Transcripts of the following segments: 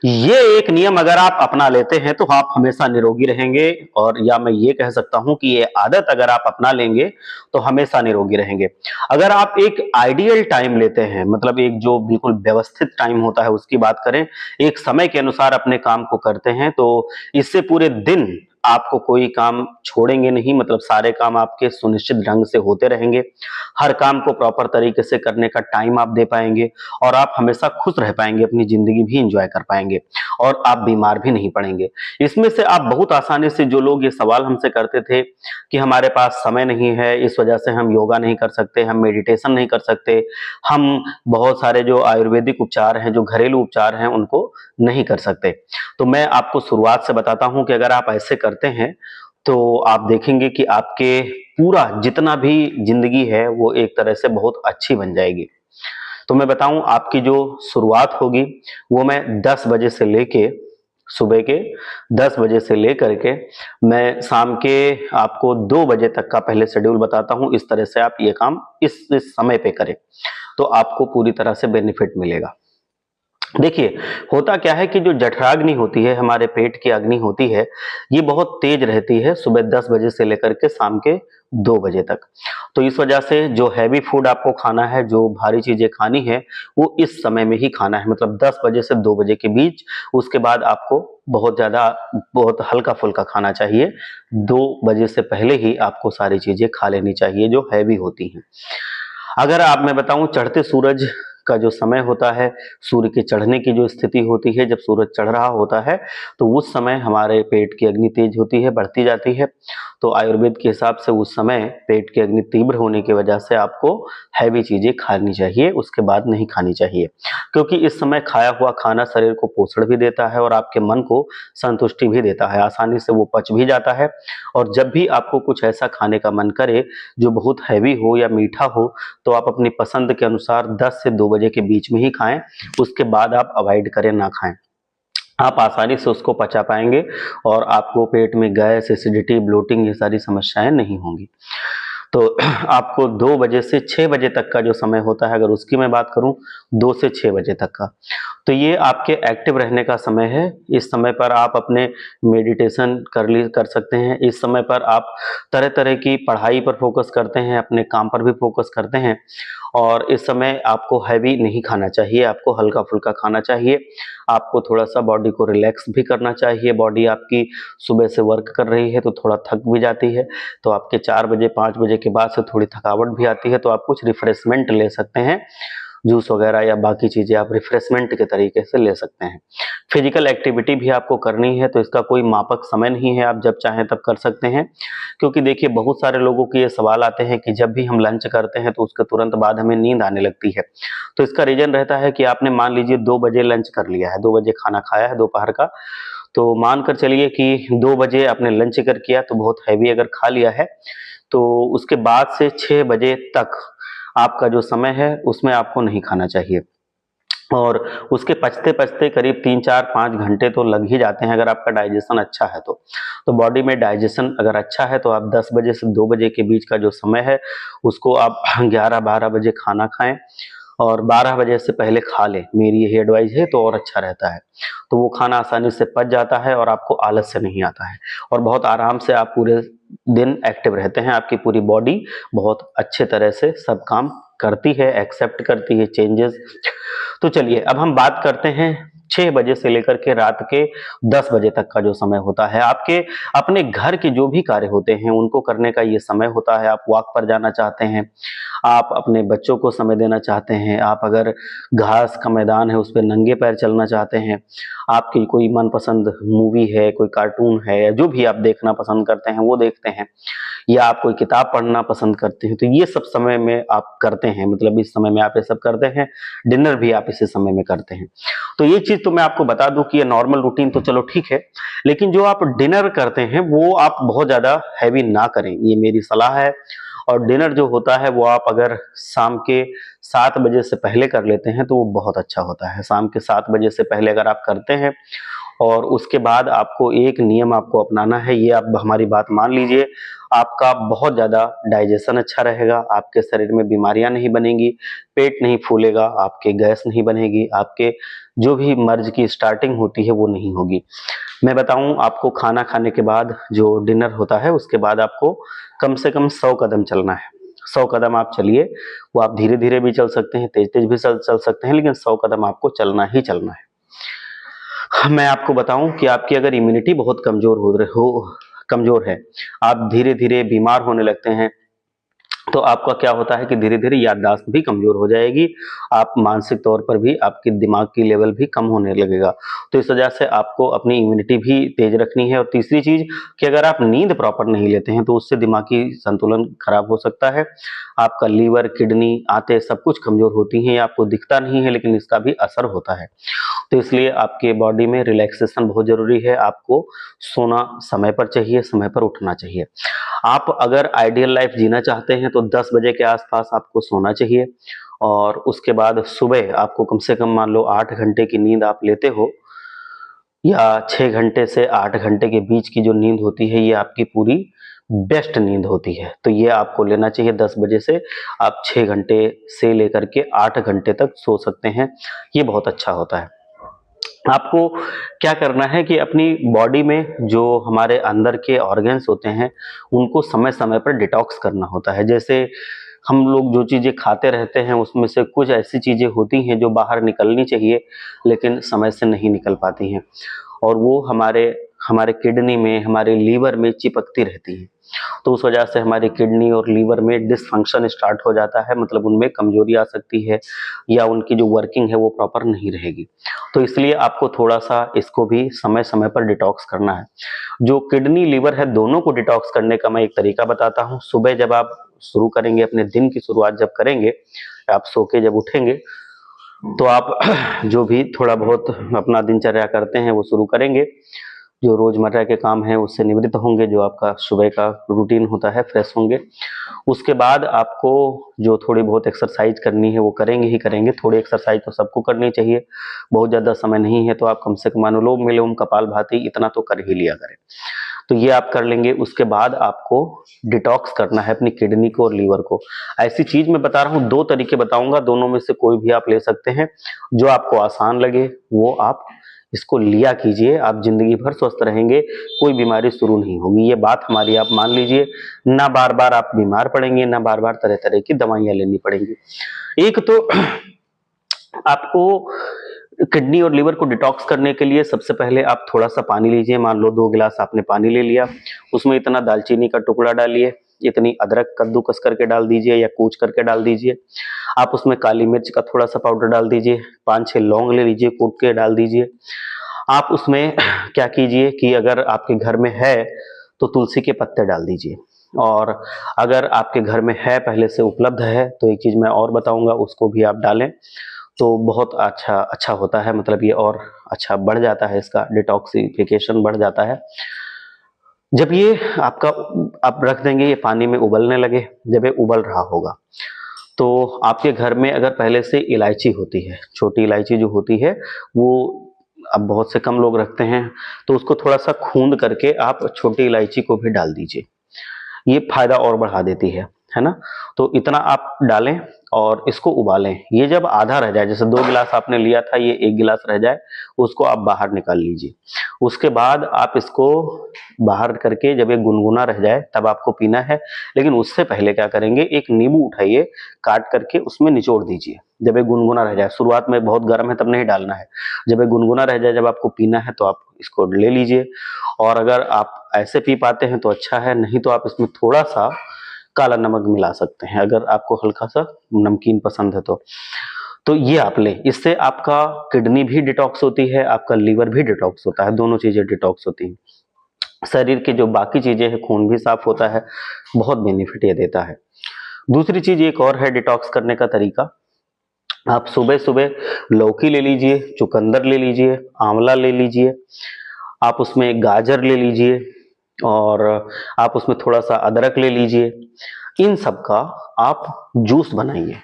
ये एक नियम अगर आप अपना लेते हैं तो आप हमेशा निरोगी रहेंगे और या मैं ये कह सकता हूँ कि ये आदत अगर आप अपना लेंगे तो हमेशा निरोगी रहेंगे। अगर आप एक आइडियल टाइम लेते हैं मतलब एक जो बिल्कुल व्यवस्थित टाइम होता है उसकी बात करें, एक समय के अनुसार अपने काम को करते हैं तो इससे पूरे दिन आपको कोई काम छोड़ेंगे नहीं मतलब सारे काम आपके सुनिश्चित ढंग से होते रहेंगे। हर काम को प्रॉपर तरीके से करने का टाइम आप दे पाएँगे और आप हमेशा खुश रह पाएँगे, अपनी ज़िंदगी भी एन्जॉय कर पाएँगे और आप बीमार भी नहीं पड़ेंगे। इसमें से आप बहुत आसानी से जो लोग ये सवाल हमसे करते थे कि हमारे पास समय नहीं है, इस वजह से हम योगा नहीं कर सकते, हम मेडिटेशन नहीं कर सकते, हम बहुत सारे जो आयुर्वेदिक उपचार हैं, जो घरेलू उपचार हैं, उनको नहीं कर सकते। तो मैं आपको शुरुआत से बताता हूँ कि अगर आप ऐसे करते हैं, तो आप देखेंगे कि आपके पूरा जितना भी ज़िंदगी है, वो एक तरह से बहुत अच्छी बन जाएगी। तो मैं बताऊँ आपकी जो शुरुआत होगी, वो मैं 10 बजे से लेके सुबह के 10 बजे से लेकर के मैं शाम के आपको 2 बजे तक का पहले शेड्यूल बताता हूँ, इस तरह से आप ये काम इस समय पे करें, तो आपको पूरी तरह से बेनिफिट मिलेगा। देखिए, होता क्या है कि जो जठराग्नि होती है, हमारे पेट की अग्नि होती है, ये बहुत तेज रहती है सुबह 10 बजे से लेकर के शाम के 2 बजे तक। तो इस वजह से जो हैवी फूड आपको खाना है, जो भारी चीज़ें खानी है, वो इस समय में ही खाना है मतलब 10 बजे से 2 बजे के बीच। उसके बाद आपको बहुत ज़्यादा बहुत हल्का-फुल्का खाना चाहिए। 2 बजे से पहले ही आपको सारी चीज़ें खा लेनी चाहिए जो हैवी होती हैं। अगर आप मैं बताऊँ चढ़ते सूरज का जो समय होता है, सूर्य के चढ़ने की जो स्थिति होती है, जब सूरज चढ़ रहा होता है, तो उस समय हमारे पेट की अग्नि तेज होती है, बढ़ती जाती है। तो आयुर्वेद के हिसाब से उस समय पेट की अग्नि तीव्र होने की वजह से आपको हैवी चीज़ें खानी चाहिए, उसके बाद नहीं खानी चाहिए। क्योंकि इस समय खाया हुआ खाना शरीर को पोषण भी देता है और आपके मन को संतुष्टि भी देता है, आसानी से वो पच भी जाता है और जब भी आपको कुछ ऐसा खाने का मन करे, जो बहुत हैवी हो या मीठा हो, तो आप अपनी पसंद के अनुसार 10 से 2 बजे के बीच में ही खाएँ, उसके बाद आप अवॉइड करें, ना खाएँ। आप आसानी से उसको पचा पाएँगे और आपको पेट में गैस, एसिडिटी, ब्लोटिंग ये सारी समस्याएँ नहीं होंगी। तो आपको 2 बजे से 6 बजे तक का जो समय होता है, अगर उसकी मैं बात करूँ, 2 से 6 बजे तक का, तो ये आपके एक्टिव रहने का समय है। इस समय पर आप अपने मेडिटेशन कर सकते हैं। इस समय पर आप तरह-तरह की पढ़ाई पर फ़ोकस करते हैं, अपने काम पर भी फ़ोकस करते हैं और इस समय आपको हैवी नहीं खाना चाहिए, आपको हल्का-फुल्का खाना चाहिए। आपको थोड़ा-सा बॉडी को रिलैक्स भी करना चाहिए। बॉडी आपकी सुबह से वर्क कर रही है, तो थोड़ा थक भी जाती है, तो आपके 4 बजे, 5 बजे के बाद से थोड़ी थकावट भी आती है, तो आप कुछ रिफ्रेशमेंट ले सकते हैं। जूस वगैरह या बाकी चीज़ें आप रिफ्रेशमेंट के तरीके से ले सकते हैं। फिजिकल एक्टिविटी भी आपको करनी है, तो इसका कोई मापक समय नहीं है, आप जब चाहें तब कर सकते हैं। क्योंकि देखिए बहुत सारे लोगों के ये सवाल आते हैं कि जब भी हम लंच करते हैं, तो उसके तुरंत बाद हमें नींद आने लगती है। तो इसका रीज़न रहता है कि आपने मान लीजिए 2 बजे लंच कर लिया है, 2 बजे खाना खाया है दोपहर का, तो मानकर चलिए कि 2 बजे आपने लंच अगर किया, तो बहुत हैवी अगर खा लिया है, तो उसके बाद से 6 बजे तक आपका जो समय है, उसमें आपको नहीं खाना चाहिए और उसके पचते-पचते करीब 3, 4, 5 घंटे तो लग ही जाते हैं अगर आपका डाइजेशन अच्छा है तो। तो बॉडी में डाइजेशन अगर अच्छा है तो आप 10 बजे से 2 बजे के बीच का जो समय है, उसको आप 11-12 बजे खाना खाएँ और 12 बजे से पहले खा लें। मेरी यही एडवाइस है तो और अच्छा रहता है। तो वो खाना आसानी से पच जाता है और आपको आलस्य नहीं आता है और बहुत आराम से आप पूरे दिन एक्टिव रहते हैं। आपकी पूरी बॉडी बहुत अच्छे तरह से सब काम करती है, एक्सेप्ट करती है चेंजेस। तो चलिए अब हम बात करते हैं 6 बजे से लेकर के रात के 10 बजे तक का जो समय होता है, आपके अपने घर के जो भी कार्य होते हैं, उनको करने का ये समय होता है। आप वॉक पर जाना चाहते हैं, आप अपने बच्चों को समय देना चाहते हैं, आप अगर घास का मैदान है, उस पे नंगे पैर चलना चाहते हैं, आपकी कोई मनपसंद मूवी है, कोई कार्टून है या जो भी आप देखना पसंद करते हैं, वो देखते हैं या आप कोई किताब पढ़ना पसंद करते हैं, तो ये सब समय में आप करते हैं, मतलब इस समय में आप ये सब करते हैं, डिनर भी आप इसी समय में करते हैं। तो ये चीज़ तो मैं आपको बता दूँ कि ये नॉर्मल रूटीन तो चलो ठीक है, लेकिन जो आप डिनर करते हैं, वो आप बहुत ज़्यादा हैवी ना करें, ये मेरी सलाह है और डिनर जो होता है, वो आप अगर शाम के 7 बजे से पहले कर लेते हैं, तो वो बहुत अच्छा होता है। शाम के 7 बजे से पहले अगर आप करते हैं, और उसके बाद आपको एक नियम आपको अपनाना है, ये आप हमारी बात मान लीजिए, आपका बहुत ज़्यादा डाइजेशन अच्छा रहेगा, आपके शरीर में बीमारियां नहीं बनेंगी, पेट नहीं फूलेगा, आपके गैस नहीं बनेगी, आपके जो भी मर्ज की स्टार्टिंग होती है वो नहीं होगी। मैं बताऊं आपको, खाना खाने के बाद जो डिनर होता है उसके बाद आपको कम से कम 100 कदम चलना है। 100 कदम आप चलिए, वो आप धीरे धीरे भी चल सकते हैं, तेज तेज भी चल सकते हैं, लेकिन 100 कदम आपको चलना ही चलना है। मैं आपको बताऊं कि आपकी अगर इम्यूनिटी बहुत कमजोर है, आप धीरे धीरे बीमार होने लगते हैं, तो आपका क्या होता है कि धीरे धीरे याददाश्त भी कमजोर हो जाएगी, आप मानसिक तौर पर भी आपके दिमाग की लेवल भी कम होने लगेगा। तो इस वजह से आपको अपनी इम्यूनिटी भी तेज रखनी है। और तीसरी चीज कि अगर आप नींद प्रॉपर नहीं लेते हैं तो उससे दिमागी संतुलन खराब हो सकता है, आपका लीवर, किडनी, आंतें सब कुछ कमजोर होती हैं, आपको दिखता नहीं है लेकिन इसका भी असर होता है। तो इसलिए आपके बॉडी में रिलैक्सेशन बहुत जरूरी है, आपको सोना समय पर चाहिए, समय पर उठना चाहिए। आप अगर आइडियल लाइफ जीना चाहते हैं तो 10 बजे के आसपास आपको सोना चाहिए, और उसके बाद सुबह आपको कम से कम मान लो 8 घंटे की नींद आप लेते हो, या 6 घंटे से 8 घंटे के बीच की जो नींद होती है ये आपकी पूरी बेस्ट नींद होती है। तो ये आपको लेना चाहिए। 10 बजे से आप 6 घंटे से लेकर के 8 घंटे तक सो सकते हैं, ये बहुत अच्छा होता है। आपको क्या करना है कि अपनी बॉडी में जो हमारे अंदर के ऑर्गन्स होते हैं उनको समय समय पर डिटॉक्स करना होता है। जैसे हम लोग जो चीजें खाते रहते हैं उसमें से कुछ ऐसी चीजें होती हैं जो बाहर निकलनी चाहिए लेकिन समय से नहीं निकल पाती हैं, और वो हमारे हमारे किडनी में, हमारे लीवर में चिपकती रहती हैं। तो उस वजह से हमारी किडनी और लीवर में डिसफंक्शन स्टार्ट हो जाता है, मतलब उनमें कमजोरी आ सकती है, या उनकी जो वर्किंग है वो प्रॉपर नहीं रहेगी। तो इसलिए आपको थोड़ा सा इसको भी समय समय पर डिटॉक्स करना है। जो किडनी, लीवर है, दोनों को डिटॉक्स करने का मैं एक तरीका बताता हूँ। सुबह जब आप शुरू करेंगे, अपने दिन की शुरुआत जब करेंगे, आप सो के जब उठेंगे तो आप जो भी थोड़ा बहुत अपना दिनचर्या करते हैं वो शुरू करेंगे, जो रोजमर्रा के काम हैं उससे निवृत्त होंगे, जो आपका सुबह का रूटीन होता है फ्रेश होंगे। उसके बाद आपको जो थोड़ी बहुत एक्सरसाइज करनी है वो करेंगे ही करेंगे। थोड़ी एक्सरसाइज तो सबको करनी चाहिए, बहुत ज़्यादा समय नहीं है तो आप कम से कम अनुलोम विलोम, कपालभाति इतना तो कर ही लिया करें। तो ये आप कर लेंगे। उसके बाद आपको डिटॉक्स करना है अपनी किडनी को और लीवर को। ऐसी चीज मैं बता रहा हूँ, 2 तरीके बताऊंगा, दोनों में से कोई भी आप ले सकते हैं, जो आपको आसान लगे वो आप इसको लिया कीजिए। आप जिंदगी भर स्वस्थ रहेंगे, कोई बीमारी शुरू नहीं होगी, ये बात हमारी आप मान लीजिए। ना बार बार आप बीमार पड़ेंगे, ना बार बार तरह तरह की दवाइयां लेनी पड़ेंगी। एक तो आपको किडनी और लीवर को डिटॉक्स करने के लिए सबसे पहले आप थोड़ा सा पानी लीजिए। मान लो 2 गिलास आपने पानी ले लिया, उसमें इतना दालचीनी का टुकड़ा डालिए, इतनी अदरक कद्दूकस करके डाल दीजिए या कूच करके डाल दीजिए। आप उसमें काली मिर्च का थोड़ा सा पाउडर डाल दीजिए, 5-6 लौंग ले लीजिए, कूट के डाल दीजिए। आप उसमें क्या कीजिए कि अगर आपके घर में है तो तुलसी के पत्ते डाल दीजिए, और अगर आपके घर में है, पहले से उपलब्ध है, तो एक चीज मैं और बताऊंगा, उसको भी आप डालें तो बहुत अच्छा होता है, मतलब ये और अच्छा बढ़ जाता है, इसका डिटॉक्सिफिकेशन बढ़ जाता है। जब ये आपका आप रख देंगे, ये पानी में उबलने लगे, जब ये उबल रहा होगा तो आपके घर में अगर पहले से इलायची होती है, छोटी इलायची जो होती है वो अब बहुत से कम लोग रखते हैं, तो उसको थोड़ा सा खूंद करके आप छोटी इलायची को भी डाल दीजिए, ये फायदा और बढ़ा देती है ना। तो इतना आप डालें और इसको उबालें। ये जब आधा रह जाए, जैसे 2 गिलास आपने लिया था, ये 1 गिलास रह जाए, उसको आप बाहर निकाल लीजिए। उसके बाद आप इसको बाहर करके जब ये गुनगुना रह जाए तब आपको पीना है। लेकिन उससे पहले क्या करेंगे, एक नींबू उठाइए, काट करके उसमें निचोड़ दीजिए। जब ये गुनगुना रह जाए, शुरुआत में बहुत गर्म है तब नहीं डालना है, जब ये गुनगुना रह जाए, जब आपको पीना है तो आप इसको ले लीजिए। और अगर आप ऐसे पी पाते हैं तो अच्छा है, नहीं तो आप इसमें थोड़ा सा काला नमक मिला सकते हैं, अगर आपको हल्का सा नमकीन पसंद है तो ये आप लें। इससे आपका किडनी भी डिटॉक्स होती है, आपका लीवर भी डिटॉक्स होता है, दोनों चीजें डिटॉक्स होती हैं। शरीर की जो बाकी चीजें हैं, खून भी साफ होता है, बहुत बेनिफिट ये देता है। दूसरी चीज एक और है डिटॉक्स करने का तरीका, आप सुबह सुबह लौकी ले लीजिए, चुकंदर ले लीजिए, आंवला ले लीजिए, आप उसमें गाजर ले लीजिए, और आप उसमें थोड़ा सा अदरक ले लीजिए। इन सब का आप जूस बनाइए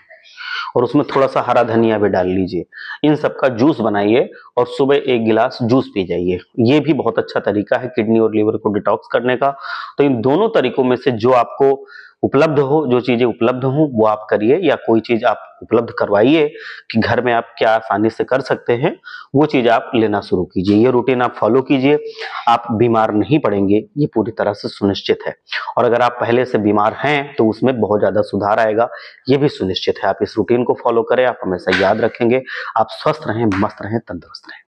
और उसमें थोड़ा सा हरा धनिया भी डाल लीजिए। इन सब का जूस बनाइए और सुबह 1 गिलास जूस पी जाइए। ये भी बहुत अच्छा तरीका है किडनी और लीवर को डिटॉक्स करने का। तो इन दोनों तरीकों में से जो आपको उपलब्ध हो, जो चीजें उपलब्ध हो वो आप करिए, या कोई चीज आप उपलब्ध करवाइए कि घर में आप क्या आसानी से कर सकते हैं, वो चीज आप लेना शुरू कीजिए। ये रूटीन आप फॉलो कीजिए, आप बीमार नहीं पड़ेंगे, ये पूरी तरह से सुनिश्चित है। और अगर आप पहले से बीमार हैं तो उसमें बहुत ज्यादा सुधार आएगा, ये भी सुनिश्चित है। आप इस रूटीन को फॉलो करें, आप हमेशा याद रखेंगे। आप स्वस्थ रहें, मस्त रहें, तंदुरुस्त रहें।